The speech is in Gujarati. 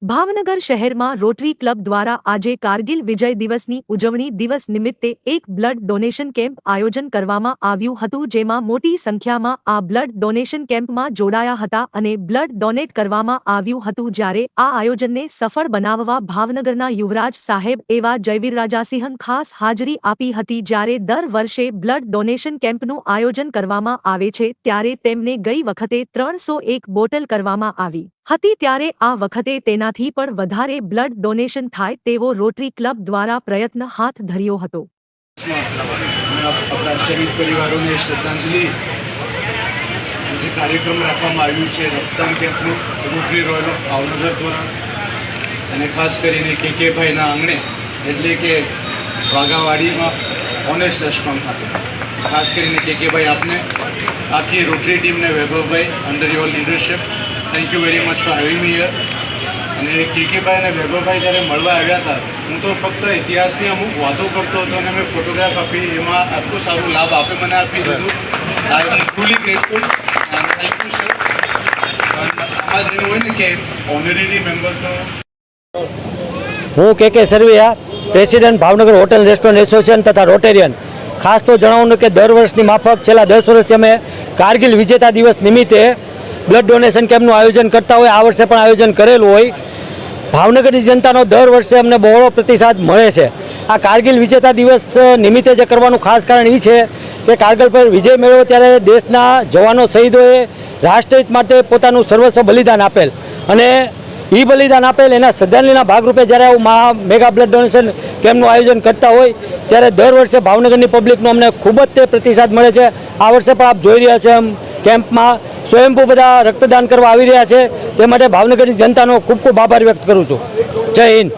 ભાવનગર શહેરમાં રોટરી ક્લબ દ્વારા આજે કારગિલ વિજય દિવસની ઉજવણી દિવસ નિમિત્તે એક બ્લડ ડોનેશન કેમ્પ આયોજન કરવામાં આવ્યું હતું, જેમાં મોટી સંખ્યામાં આ બ્લડ ડોનેશન કેમ્પમાં જોડાયા હતા અને બ્લડ ડોનેટ કરવામાં આવ્યું હતું। જ્યારે આ આયોજનને સફળ બનાવવા ભાવનગરના યુવરાજ સાહેબ એવા જયવીરરાજાસિંહ ખાસ હાજરી આપી હતી। જ્યારે દર વર્ષે બ્લડ ડોનેશન કેમ્પનું આયોજન કરવામાં આવે છે, ત્યારે તેમને ગઈ વખતે 301 બોટલ કરવામાં આવી હતી, ત્યારે આ વખતે તેનાથી પણ વધારે બ્લડ ડોનેશન થાય તેવો રોટરી ક્લબ દ્વારા પ્રયત્ન હાથ ધર્યો હતો। આપણા શહીદ પરિવારોને શ્રદ્ધાંજલિ જે કાર્યક્રમ રાખવામાં આવ્યું છે રક્તદાન કેમ્પનું રોટરી રોયલ ઓફ ભાવનગર દ્વારા, અને ખાસ કરીને કે ભાઈના આંગણે એટલે કે વાઘાવાડીમાં ઓનેસ્ટ રેસ્ટોરન્ટ ખાતે ખાસ કરીને કે ભાઈ આપને આખી રોટરી ટીમને વૈભવભાઈ under your leadership thank you very much for having me here. અને કે ભાઈ અને વૈભવભાઈ જ્યારે મળવા આવ્યા હતા, હું તો ફક્ત ઇતિહાસની અમુક વાતો કરતો હતો અને મેં ફોટોગ્રાફ આપી, એમાં આટલું સારું લાભ આપે મને આપી દીધું। I am truly grateful and thank you sir. આમાં જેવું હોય ને કે ઓનરેરી મેમ્બર તો હું કે Sarvaiya, president Bhavnagar hotel restaurant association તથા રોટેરિયન। ખાસ તો જણાવવાનું કે દર વર્ષની માફક છેલ્લા 10 વર્ષથી અમે કારગિલ વિજેતા દિવસ નિમિત્તે બ્લડ ડોનેશન કેમ્પનું આયોજન કરતા હોય, આ વર્ષે પણ આયોજન કરેલું હોય। ભાવનગરની જનતાનો દર વર્ષે અમને બહોળો પ્રતિસાદ મળે છે। આ કારગિલ વિજેતા દિવસ નિમિત્તે જે કરવાનું ખાસ કારણ એ છે કે કારગિલ પર વિજય મેળવ્યો ત્યારે દેશના જવાનો શહીદોએ રાષ્ટ્રહિત માટે પોતાનું સર્વસ્વ બલિદાન આપેલ, અને એ બલિદાન આપેલ એના શ્રદ્ધાંજલિના ભાગરૂપે જ્યારે આવું મેગા બ્લડ ડોનેશન કેમ્પનું આયોજન કરતા હોય ત્યારે દર વર્ષે ભાવનગરની પબ્લિકનો અમને ખૂબ જ તે પ્રતિસાદ મળે છે। આ વર્ષે પણ આપ જોઈ રહ્યા છો એમ કેમ્પમાં સ્વયંભૂ બધા રક્તદાન કરવા આવી રહ્યા છે, તે માટે ભાવનગરની જનતાનો ખૂબ ખૂબ આભાર વ્યક્ત કરું છું। જય હિન્દ।